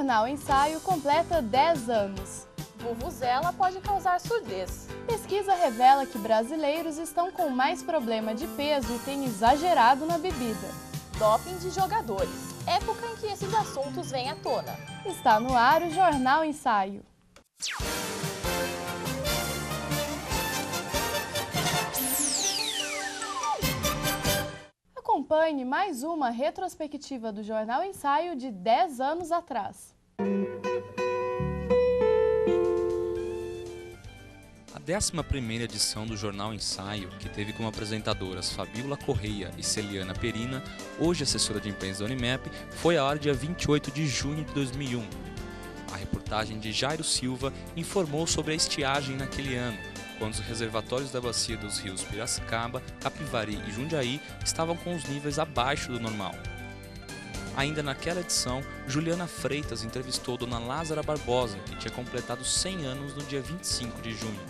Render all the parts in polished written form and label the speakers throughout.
Speaker 1: Jornal Ensaio completa 10 anos.
Speaker 2: Vuvuzela pode causar surdez.
Speaker 1: Pesquisa revela que brasileiros estão com mais problema de peso e têm exagerado na bebida.
Speaker 2: Doping de jogadores. Época em que esses assuntos vêm à tona.
Speaker 1: Está no ar o Jornal Ensaio. Acompanhe mais uma retrospectiva do Jornal Ensaio de 10 anos atrás.
Speaker 3: A 11ª edição do Jornal Ensaio, que teve como apresentadoras Fabíola Correia e Celiana Perina, hoje assessora de imprensa da Unimep, foi ao ar dia 28 de junho de 2001. A reportagem de Jairo Silva informou sobre a estiagem naquele ano, quando os reservatórios da bacia dos rios Piracicaba, Capivari e Jundiaí estavam com os níveis abaixo do normal. Ainda naquela edição, Juliana Freitas entrevistou Dona Lázara Barbosa, que tinha completado 100 anos no dia 25 de junho.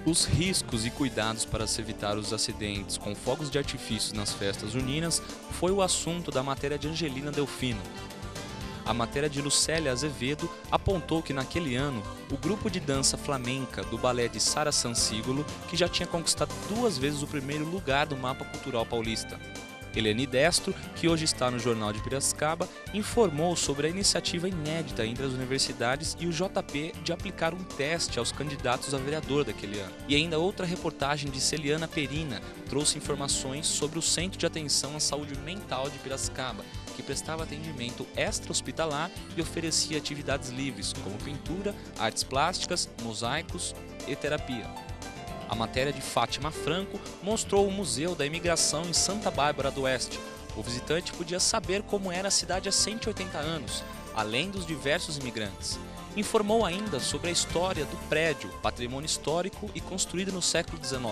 Speaker 3: Os riscos e cuidados para se evitar os acidentes com fogos de artifício nas festas juninas foi o assunto da matéria de Angelina Delfino. A matéria de Lucélia Azevedo apontou que naquele ano, o grupo de dança flamenca do balé de Sara Sansigolo, que já tinha conquistado 2 vezes o primeiro lugar do mapa cultural paulista. Helene Destro, que hoje está no Jornal de Piracicaba, informou sobre a iniciativa inédita entre as universidades e o JP de aplicar um teste aos candidatos a vereador daquele ano. E ainda outra reportagem de Celiana Perina trouxe informações sobre o Centro de Atenção à Saúde Mental de Piracicaba, que prestava atendimento extra-hospitalar e oferecia atividades livres, como pintura, artes plásticas, mosaicos e terapia. A matéria de Fátima Franco mostrou o Museu da Imigração em Santa Bárbara do Oeste. O visitante podia saber como era a cidade há 180 anos, além dos diversos imigrantes. Informou ainda sobre a história do prédio, patrimônio histórico e construído no século XIX.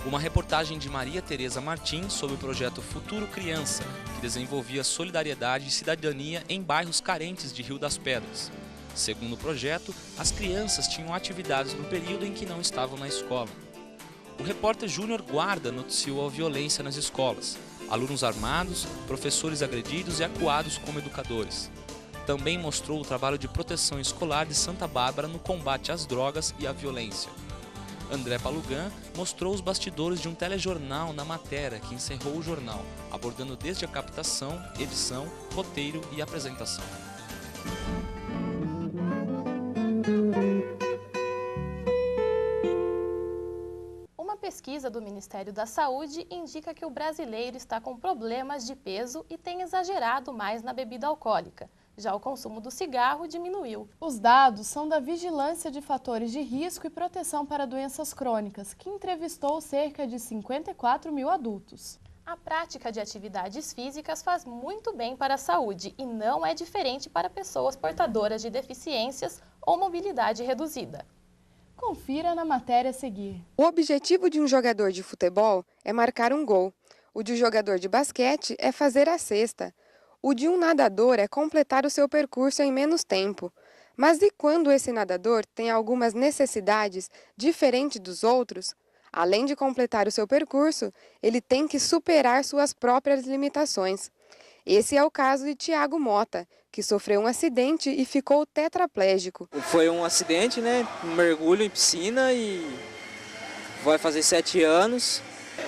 Speaker 3: Uma reportagem de Maria Tereza Martins sobre o projeto Futuro Criança, que desenvolvia solidariedade e cidadania em bairros carentes de Rio das Pedras. Segundo o projeto, as crianças tinham atividades no período em que não estavam na escola. O repórter Júnior Guarda noticiou a violência nas escolas, alunos armados, professores agredidos e acuados como educadores. Também mostrou o trabalho de proteção escolar de Santa Bárbara no combate às drogas e à violência. André Palugan mostrou os bastidores de um telejornal na matéria que encerrou o jornal, abordando desde a captação, edição, roteiro e apresentação.
Speaker 2: Uma pesquisa do Ministério da Saúde indica que o brasileiro está com problemas de peso e tem exagerado mais na bebida alcoólica. Já o consumo do cigarro diminuiu.
Speaker 1: Os dados são da Vigilância de Fatores de Risco e Proteção para Doenças Crônicas, que entrevistou cerca de 54 mil adultos.
Speaker 2: A prática de atividades físicas faz muito bem para a saúde e não é diferente para pessoas portadoras de deficiências ou mobilidade reduzida.
Speaker 1: Confira na matéria a seguir.
Speaker 4: O objetivo de um jogador de futebol é marcar um gol. O de um jogador de basquete é fazer a cesta. O de um nadador é completar o seu percurso em menos tempo. Mas e quando esse nadador tem algumas necessidades diferentes dos outros? Além de completar o seu percurso, ele tem que superar suas próprias limitações. Esse é o caso de Thiago Mota, que sofreu um acidente e ficou tetraplégico.
Speaker 5: Foi um acidente, né? Um mergulho em piscina e vai fazer 7 anos.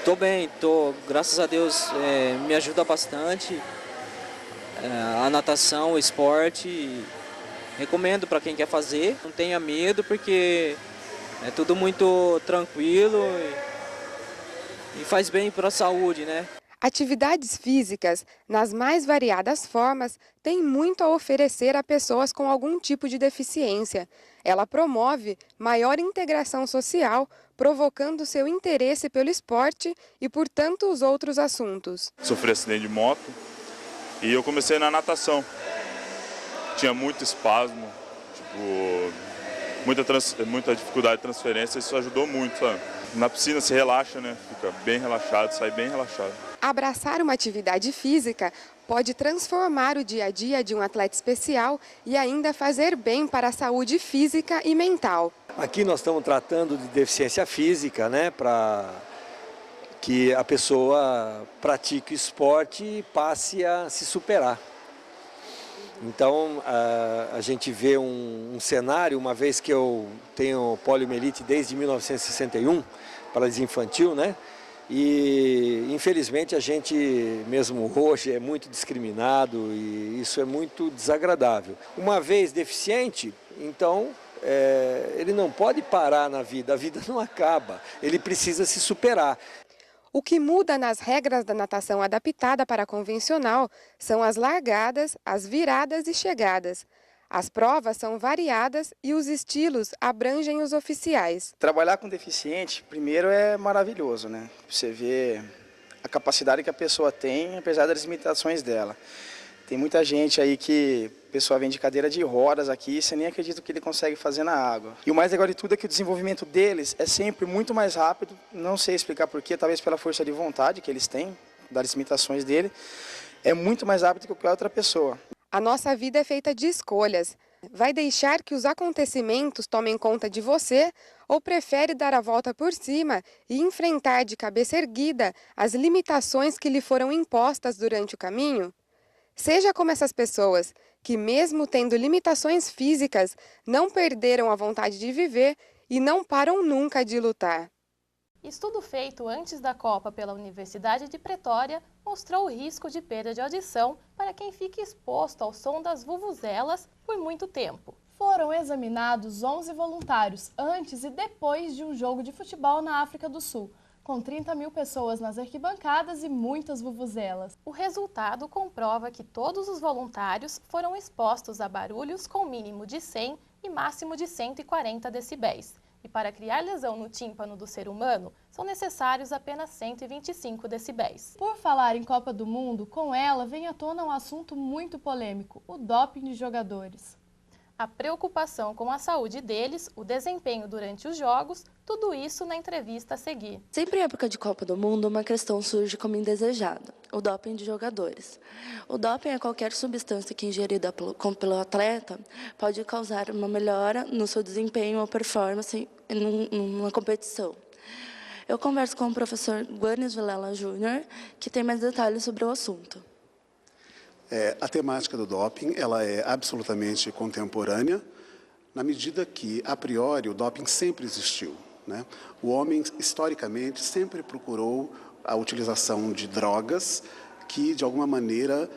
Speaker 5: Tô bem, graças a Deus, me ajuda bastante. A natação, o esporte, recomendo para quem quer fazer. Não tenha medo, porque é tudo muito tranquilo e faz bem para a saúde, né?
Speaker 4: Atividades físicas, nas mais variadas formas, têm muito a oferecer a pessoas com algum tipo de deficiência. Ela promove maior integração social, provocando seu interesse pelo esporte e por tantos outros assuntos.
Speaker 6: Sofri acidente de moto e eu comecei na natação. Tinha muito espasmo, muita dificuldade de transferência, isso ajudou muito, sabe? Na piscina se relaxa, né? Fica bem relaxado, sai bem relaxado.
Speaker 4: Abraçar uma atividade física pode transformar o dia a dia de um atleta especial e ainda fazer bem para a saúde física e mental.
Speaker 7: Aqui nós estamos tratando de deficiência física, né? Para que a pessoa pratique esporte e passe a se superar. Então, a gente vê um cenário, uma vez que eu tenho poliomielite desde 1961, paralisia infantil, né? E, infelizmente, a gente, mesmo hoje, é muito discriminado e isso é muito desagradável. Uma vez deficiente, então, ele não pode parar na vida, a vida não acaba, ele precisa se superar.
Speaker 4: O que muda nas regras da natação adaptada para a convencional são as largadas, as viradas e chegadas. As provas são variadas e os estilos abrangem os oficiais.
Speaker 8: Trabalhar com deficiente, primeiro, é maravilhoso, né? Você vê a capacidade que a pessoa tem, apesar das limitações dela. Tem muita gente aí que a pessoa vem de cadeira de rodas aqui, você nem acredita o que ele consegue fazer na água. E o mais legal de tudo é que o desenvolvimento deles é sempre muito mais rápido, não sei explicar porquê, talvez pela força de vontade que eles têm, das limitações dele, é muito mais rápido que qualquer outra pessoa.
Speaker 4: A nossa vida é feita de escolhas. Vai deixar que os acontecimentos tomem conta de você ou prefere dar a volta por cima e enfrentar de cabeça erguida as limitações que lhe foram impostas durante o caminho? Seja como essas pessoas, que mesmo tendo limitações físicas, não perderam a vontade de viver e não param nunca de lutar.
Speaker 2: Estudo feito antes da Copa pela Universidade de Pretória mostrou o risco de perda de audição para quem fica exposto ao som das vuvuzelas por muito tempo.
Speaker 1: Foram examinados 11 voluntários antes e depois de um jogo de futebol na África do Sul, com 30 mil pessoas nas arquibancadas e muitas vuvuzelas.
Speaker 2: O resultado comprova que todos os voluntários foram expostos a barulhos com mínimo de 100 e máximo de 140 decibéis. E para criar lesão no tímpano do ser humano, são necessários apenas 125 decibéis.
Speaker 1: Por falar em Copa do Mundo, com ela vem à tona um assunto muito polêmico, o doping de jogadores.
Speaker 2: A preocupação com a saúde deles, o desempenho durante os jogos, tudo isso na entrevista a seguir.
Speaker 9: Sempre em época de Copa do Mundo, uma questão surge como indesejada, o doping de jogadores. O doping é qualquer substância que ingerida pelo atleta pode causar uma melhora no seu desempenho ou performance numa competição. Eu converso com o professor Guanes Vilela Júnior, que tem mais detalhes sobre o assunto.
Speaker 10: A temática do doping ela é absolutamente contemporânea, na medida que, a priori, o doping sempre existiu, né? O homem, historicamente, sempre procurou a utilização de drogas que, de alguma maneira,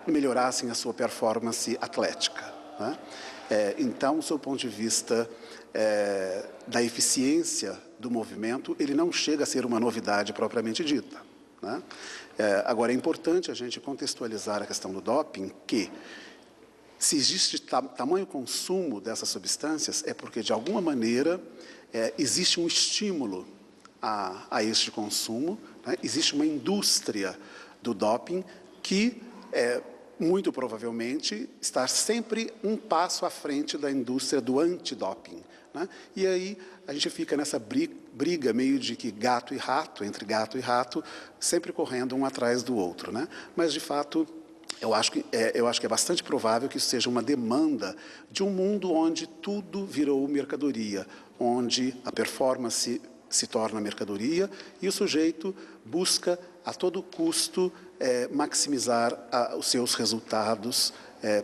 Speaker 10: melhorassem a sua performance atlética, né? Então, do seu ponto de vista da eficiência do movimento, ele não chega a ser uma novidade propriamente dita, né? Agora, é importante a gente contextualizar a questão do doping, que se existe tamanho consumo dessas substâncias, é porque, de alguma maneira, existe um estímulo a este consumo, né? Existe uma indústria do doping que, muito provavelmente, está sempre um passo à frente da indústria do antidoping, né? E aí a gente fica nessa briga meio de que gato e rato, entre gato e rato, sempre correndo um atrás do outro, né? Mas, de fato, eu acho que é bastante provável que isso seja uma demanda de um mundo onde tudo virou mercadoria, onde a performance se torna mercadoria e o sujeito busca a todo custo maximizar os seus resultados,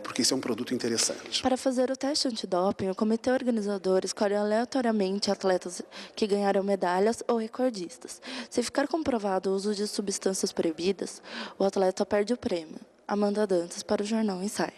Speaker 10: porque isso é um produto interessante.
Speaker 9: Para fazer o teste antidoping, o comitê organizador escolhe aleatoriamente atletas que ganharam medalhas ou recordistas. Se ficar comprovado o uso de substâncias proibidas, o atleta perde o prêmio. Amanda Dantas para o Jornal Ensaio.